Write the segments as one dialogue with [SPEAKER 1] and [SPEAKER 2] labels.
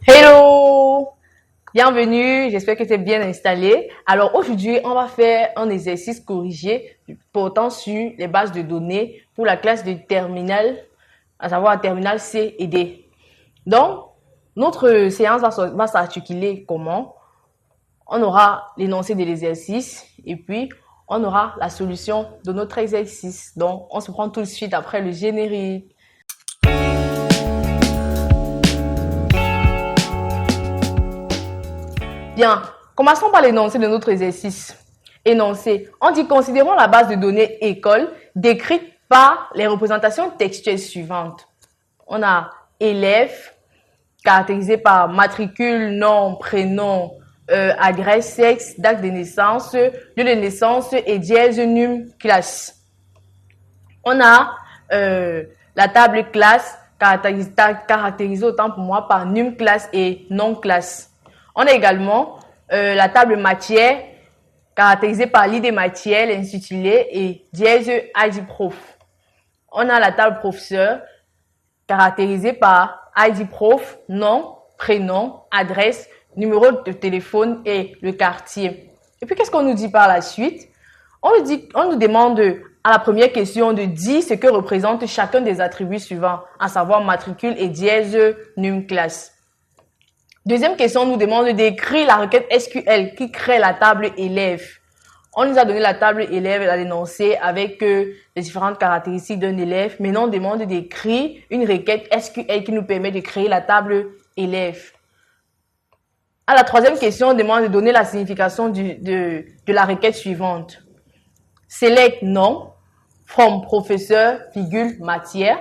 [SPEAKER 1] Hello! Bienvenue, j'espère que tu es bien installé. Alors aujourd'hui, on va faire un exercice corrigé portant sur les bases de données pour la classe de terminale, à savoir terminale C et D. Donc, notre séance va s'articuler comment? On aura l'énoncé de l'exercice et puis on aura la solution de notre exercice. Donc, on se prend tout de suite après le générique. Bien, commençons par l'énoncé de notre exercice. Énoncé. On dit considérons la base de données école décrite par les représentations textuelles suivantes. On a élève caractérisé par matricule, nom, prénom, adresse, sexe, date de naissance, lieu de naissance et dièse num classe. On a la table classe caractérisée autant pour moi par num classe et non classe. On a également la table matière caractérisée par l'idée matière, l'intitulé et dièse ID prof. On a la table professeur caractérisée par ID prof, nom, prénom, adresse, numéro de téléphone et le quartier. Et puis qu'est-ce qu'on nous dit par la suite? On nous demande à la première question de dire ce que représente chacun des attributs suivants, à savoir matricule et dièse num classe. Deuxième question, on nous demande d'écrire la requête SQL qui crée la table élève. On nous a donné la table élève à l'énoncé avec les différentes caractéristiques d'un élève. Maintenant, on demande d'écrire une requête SQL qui nous permet de créer la table élève. À la troisième question, on demande de donner la signification de la requête suivante. Select nom, from professeur, virgule, matière.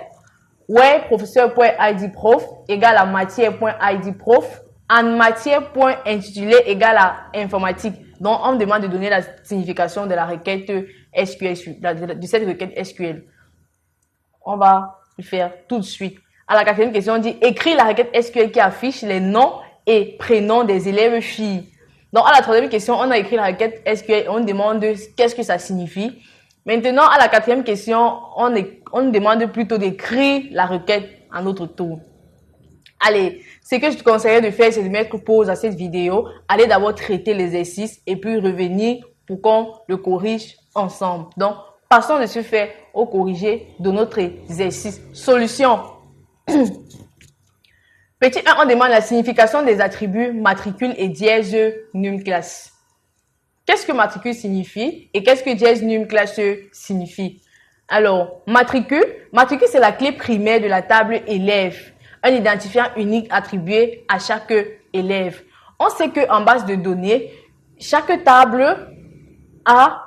[SPEAKER 1] Where professeur.id prof égale à matière.id prof. En matière.intitulé égale à informatique. Donc, on me demande de donner la signification de la requête SQL, de cette requête SQL. On va le faire tout de suite. À la quatrième question, on dit écris la requête SQL qui affiche les noms et prénoms des élèves filles. Donc, à la troisième question, on a écrit la requête SQL et on demande qu'est-ce que ça signifie. Maintenant, à la quatrième question, on nous demande plutôt d'écrire la requête à notre tour. Allez, ce que je te conseillerais de faire, c'est de mettre pause à cette vidéo, aller d'abord traiter l'exercice et puis revenir pour qu'on le corrige ensemble. Donc, passons de ce fait au corrigé de notre exercice. Solution. Petit 1, on demande la signification des attributs matricule et dièse num classe. Qu'est-ce que matricule signifie et qu'est-ce que dièse num classe signifie? Alors, matricule c'est la clé primaire de la table élève. Un identifiant unique attribué à chaque élève. On sait qu'en base de données, chaque table a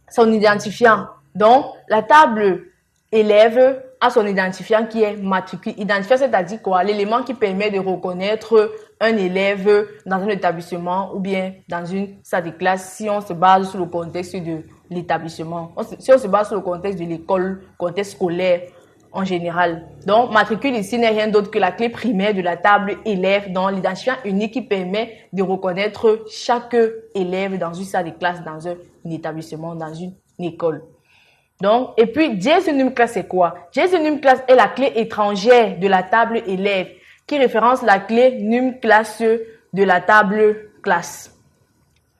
[SPEAKER 1] son identifiant. Donc, la table élève a son identifiant qui est matricule. Identifiant, c'est-à-dire quoi? L'élément qui permet de reconnaître un élève dans un établissement ou bien dans une salle de classe si on se base sur le contexte de l'établissement. Si on se base sur le contexte de l'école, contexte scolaire en général. Donc, matricule ici n'est rien d'autre que la clé primaire de la table élève, donc l'identifiant unique qui permet de reconnaître chaque élève dans une salle de classe, dans un établissement, dans une école. Donc, et puis, dièse num classe, c'est quoi? Dièse num classe est la clé étrangère de la table élève qui référence la clé num classe de la table classe.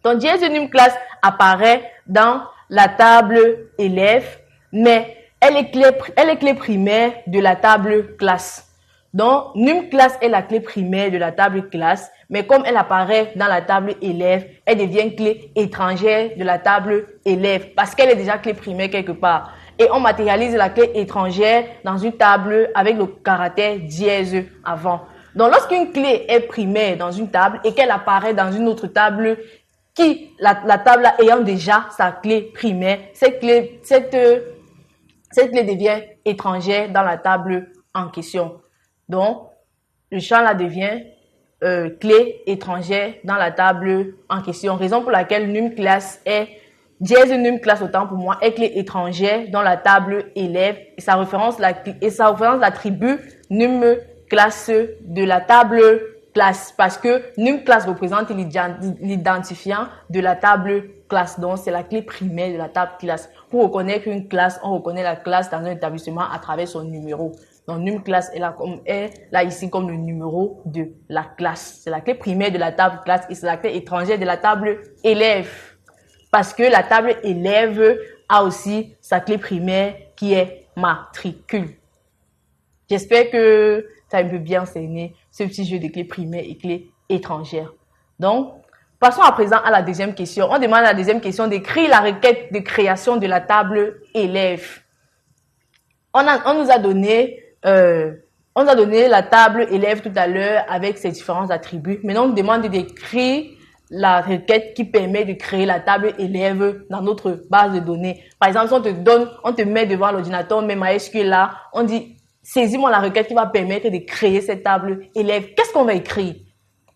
[SPEAKER 1] Donc, dièse num classe apparaît dans la table élève, mais elle est clé primaire de la table classe. Donc, num classe est la clé primaire de la table classe, mais comme elle apparaît dans la table élève, elle devient clé étrangère de la table élève parce qu'elle est déjà clé primaire quelque part. Et on matérialise la clé étrangère dans une table avec le caractère dièse avant. Donc, lorsqu'une clé est primaire dans une table et qu'elle apparaît dans une autre table, la table ayant déjà sa clé primaire, cette clé devient étrangère dans la table en question. Donc, le champ là devient clé étrangère dans la table en question. Raison pour laquelle num classe est dièse num classe autant pour moi est clé étrangère dans la table élève et ça référence l'attribut num classe de la table classe parce que num classe représente l'identifiant de la table classe. Donc, c'est la clé primaire de la table classe. Pour reconnaître une classe, on reconnaît la classe dans un établissement à travers son numéro. Donc, num class est là ici comme le numéro de la classe. C'est la clé primaire de la table classe et c'est la clé étrangère de la table élève. Parce que la table élève a aussi sa clé primaire qui est matricule. J'espère que tu as un peu bien cerné ce petit jeu de clés primaires et clés étrangères. Donc, passons à présent à la deuxième question. On demande à la deuxième question d'écrire la requête de création de la table élève. On nous a donné la table élève tout à l'heure avec ses différents attributs. Maintenant, on nous demande d'écrire la requête qui permet de créer la table élève dans notre base de données. Par exemple, si on te met devant l'ordinateur, on met MySQL là, on dit saisis-moi la requête qui va permettre de créer cette table élève. Qu'est-ce qu'on va écrire?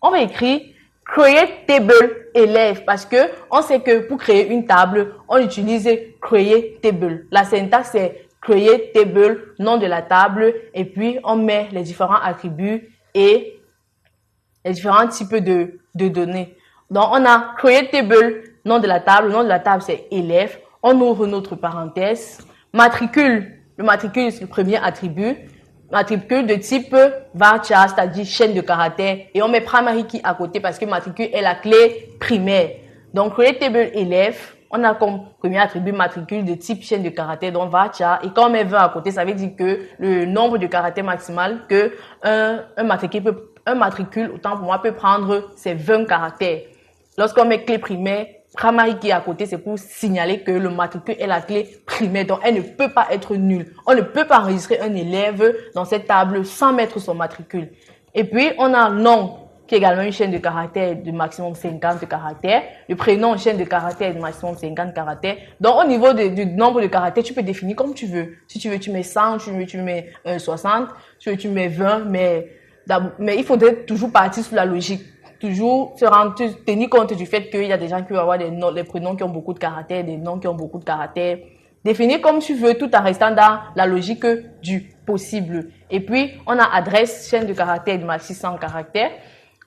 [SPEAKER 1] On va écrire create table élève parce que on sait que pour créer une table, on utilise create table. La syntaxe c'est create table, nom de la table, et puis on met les différents attributs et les différents types de données. Donc, on a create table, nom de la table. Le nom de la table, c'est élève. On ouvre notre parenthèse. Matricule. Le matricule, c'est le premier attribut. Matricule de type varchar, c'est-à-dire chaîne de caractères. Et on met primary key à côté parce que matricule est la clé primaire. Donc, create table élève. On a comme premier attribut matricule de type chaîne de caractères, donc varchar. Et quand on met 20 à côté, ça veut dire que le nombre de caractères maximal que un matricule, autant pour moi, peut prendre, c'est 20 caractères. Lorsqu'on met clé primaire, primary key à côté, c'est pour signaler que le matricule est la clé primaire. Donc, elle ne peut pas être nulle. On ne peut pas enregistrer un élève dans cette table sans mettre son matricule. Et puis, on a nom, qui est également une chaîne de caractères de maximum 50 caractères. Le prénom, chaîne de caractères de maximum 50 caractères. Donc, au niveau du nombre de caractères, tu peux définir comme tu veux. Si tu veux, tu mets 100, tu mets 60, tu mets 20, mais il faudrait toujours partir sur la logique. Toujours tenir compte du fait qu'il y a des gens qui vont avoir des prénoms qui ont beaucoup de caractères, des noms qui ont beaucoup de caractères. Définir comme tu veux tout en restant dans la logique du possible. Et puis, on a adresse, chaîne de caractères de max 600 caractères.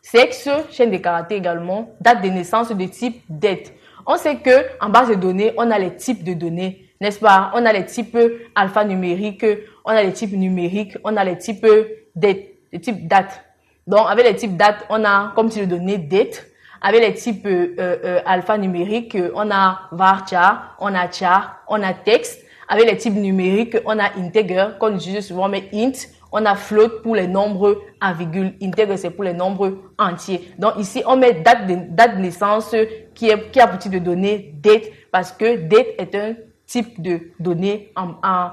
[SPEAKER 1] Sexe, chaîne de caractères également. Date de naissance de type date. On sait que en base de données, on a les types de données, n'est-ce pas? On a les types alphanumériques, on a les types numériques, on a les types date. Donc, avec les types date, on a comme type de données date. Avec les types alphanumériques, on a varchar, on a char, on a text. Avec les types numériques, on a integer, qu'on utilise souvent, mais int. On a float pour les nombres en virgule. Integer, c'est pour les nombres entiers. Donc, ici, on met date de naissance qui a pour type de données date parce que date est un type de données en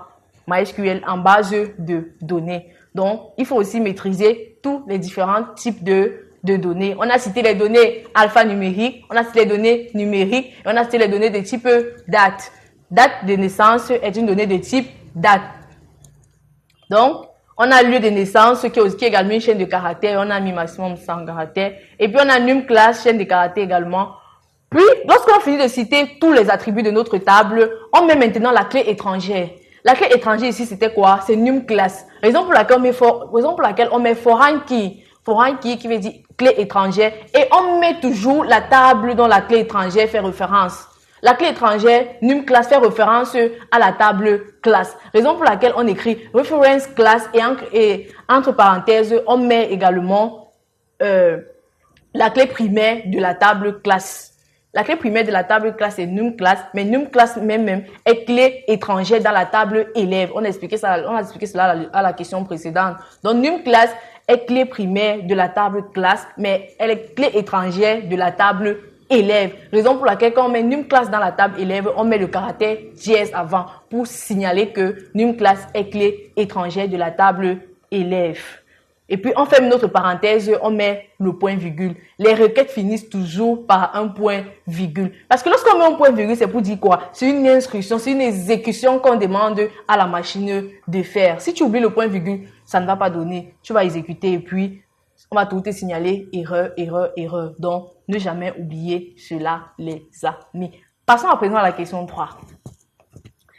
[SPEAKER 1] MySQL, en base de données. Donc, il faut aussi maîtriser tous les différents types de données. On a cité les données alphanumériques, on a cité les données numériques, et on a cité les données de type date. Date de naissance est une donnée de type date. Donc, on a lieu de naissance qui est également une chaîne de caractères. On a mis maximum 100 caractères. Et puis, on a num class, chaîne de caractères également. Puis, lorsqu'on finit de citer tous les attributs de notre table, on met maintenant la clé étrangère. La clé étrangère ici, c'était quoi? C'est num class. Raison pour laquelle on met foreign key. Foreign key qui veut dire clé étrangère. Et on met toujours la table dont la clé étrangère fait référence. La clé étrangère, num class, fait référence à la table classe. Raison pour laquelle on écrit reference class et entre parenthèses, on met également la clé primaire de la table classe. La clé primaire de la table classe est num class, mais num class même est clé étrangère dans la table élève. On a expliqué cela à la question précédente. Donc, num class est clé primaire de la table classe, mais elle est clé étrangère de la table élève. Raison pour laquelle quand on met num class dans la table élève, on met le caractère JS avant pour signaler que num class est clé étrangère de la table élève. Et puis on ferme notre parenthèse, on met le point virgule. Les requêtes finissent toujours par un point virgule. Parce que lorsqu'on met un point virgule, c'est pour dire quoi? C'est une instruction, c'est une exécution qu'on demande à la machine de faire. Si tu oublies le point virgule, ça ne va pas donner. Tu vas exécuter et puis on va tout te signaler erreur, erreur, erreur. Donc, ne jamais oublier cela, les amis. Passons à présent à la question 3.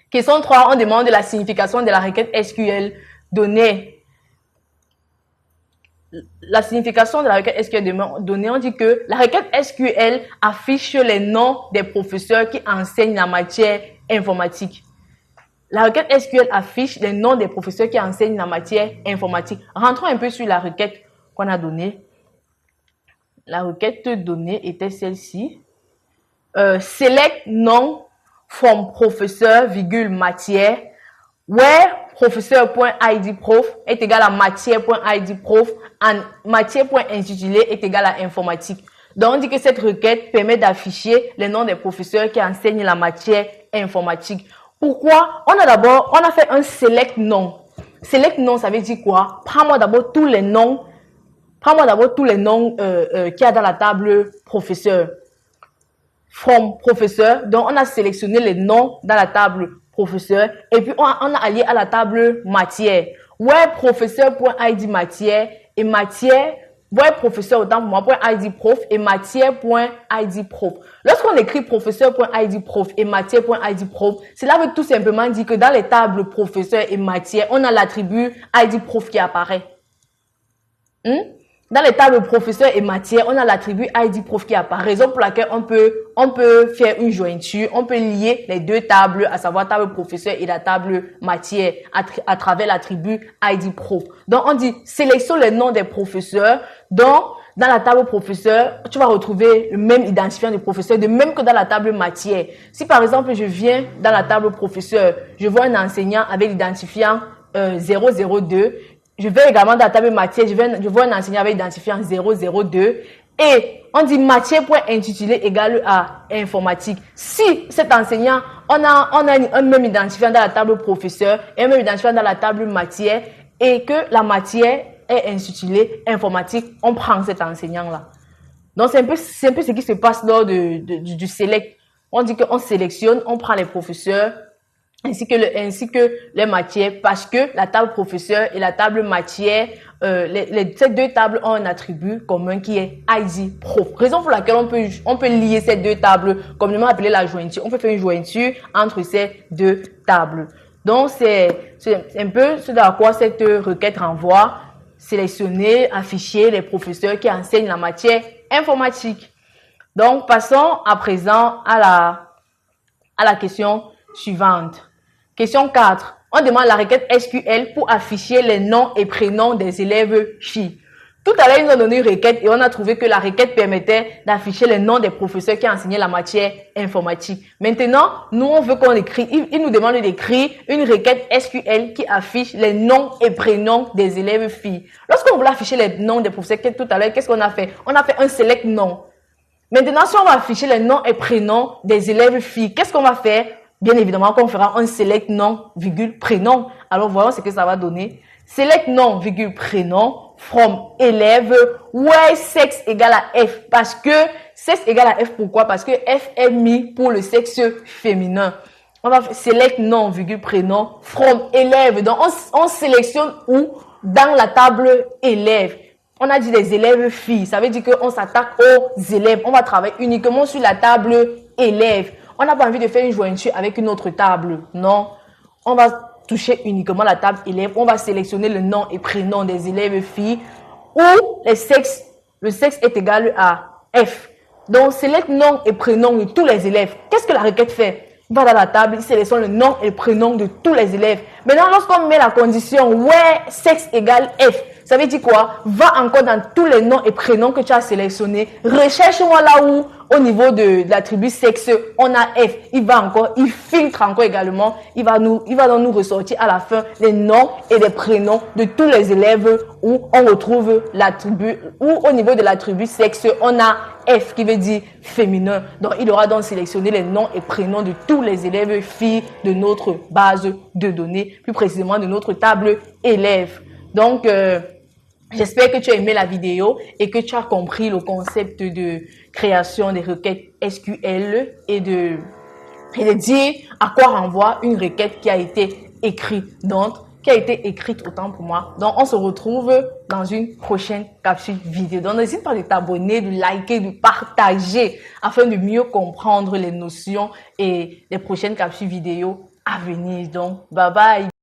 [SPEAKER 1] Question 3, on demande la signification de la requête SQL donnée. La signification de la requête SQL donnée, on dit que la requête SQL affiche les noms des professeurs qui enseignent la matière informatique. La requête SQL affiche les noms des professeurs qui enseignent la matière informatique. Rentrons un peu sur la requête qu'on a donnée. La requête donnée était celle-ci. Select nom from professeur, matière, where professeur.idprof est égal à matière.idprof and matière.intitulé est égal à informatique. Donc, on dit que cette requête permet d'afficher les noms des professeurs qui enseignent la matière informatique. Pourquoi? On a fait un select nom. Select nom, ça veut dire quoi? Prends-moi d'abord tous les noms. Prends-moi d'abord tous les noms qu'il y a dans la table professeur. From professeur. Donc, on a sélectionné les noms dans la table professeur. Et puis, on a allié à la table matière. Where professeur.id matière et matière. Where professeur autant pour moi, .id prof et matière.id prof. Lorsqu'on écrit professeur.id prof et matière.id prof, cela veut tout simplement dire que dans les tables professeur et matière, on a l'attribut id prof qui apparaît. Dans les tables professeur et matière, on a l'attribut id prof qui apparaît. Raison pour laquelle on peut faire une jointure, on peut lier les deux tables, à savoir table professeur et la table matière, à travers l'attribut id prof. Donc, on dit sélectionne les noms des professeurs. Donc, dans la table professeur, tu vas retrouver le même identifiant du professeur, de même que dans la table matière. Si par exemple, je viens dans la table professeur, je vois un enseignant avec l'identifiant 002, je vais également dans la table matière, je vois un enseignant avec l'identifiant 002 et on dit matière.intitulé égale à informatique. Si cet enseignant, on a un même identifiant dans la table professeur et un même identifiant dans la table matière et que la matière est intitulée informatique, on prend cet enseignant-là. Donc, c'est un peu ce qui se passe lors du select. On dit qu'on sélectionne, on prend les professeurs ainsi que les matières parce que la table professeur et la table matière, ces deux tables ont un attribut commun qui est id prof. Raison pour laquelle on peut lier ces deux tables, communément appelée la jointure. On peut faire une jointure entre ces deux tables. Donc, c'est un peu ce à quoi cette requête renvoie. Sélectionner, afficher les professeurs qui enseignent la matière informatique. Donc, passons à présent à la question suivante. Question 4. On demande la requête SQL pour afficher les noms et prénoms des élèves filles. Tout à l'heure, ils nous ont donné une requête et on a trouvé que la requête permettait d'afficher les noms des professeurs qui enseignaient la matière informatique. Maintenant, nous, on veut qu'on écrit, il nous demande d'écrire une requête SQL qui affiche les noms et prénoms des élèves filles. Lorsqu'on voulait afficher les noms des professeurs tout à l'heure, qu'est-ce qu'on a fait? On a fait un select nom. Maintenant, si on va afficher les noms et prénoms des élèves filles, qu'est-ce qu'on va faire? Bien évidemment qu'on fera un select nom, prénom. Alors, voyons ce que ça va donner. Select nom, prénom, from élève, where sexe égale à F. Parce que sexe égale à F, pourquoi? Parce que F est mis pour le sexe féminin. On va select nom, prénom, from élève. Donc, on sélectionne où? Dans la table élève. On a dit des élèves filles. Ça veut dire qu'on s'attaque aux élèves. On va travailler uniquement sur la table élève. On n'a pas envie de faire une jointure avec une autre table. Non. On va toucher uniquement la table élève. On va sélectionner le nom et prénom des élèves filles où le sexe est égal à F. Donc, select nom et prénom de tous les élèves. Qu'est-ce que la requête fait? Il va dans la table, il sélectionne le nom et prénom de tous les élèves. Maintenant, lorsqu'on met la condition where sexe égale F, ça veut dire quoi? Va encore dans tous les noms et prénoms que tu as sélectionnés. Recherche-moi là où, au niveau de l'attribut sexe, on a F. Il filtre encore également. Il va donc nous ressortir à la fin les noms et les prénoms de tous les élèves où on retrouve l'attribut, où au niveau de l'attribut sexe, on a F qui veut dire féminin. Donc, il aura donc sélectionné les noms et prénoms de tous les élèves filles de notre base de données, plus précisément de notre table élève. Donc, j'espère que tu as aimé la vidéo et que tu as compris le concept de création des requêtes SQL et de dire à quoi renvoie une requête qui a été écrite. Donc, qui a été écrite autant pour moi. Donc, on se retrouve dans une prochaine capsule vidéo. Donc, n'hésite pas de t'abonner, de liker, de partager afin de mieux comprendre les notions et les prochaines capsules vidéo à venir. Donc, bye bye.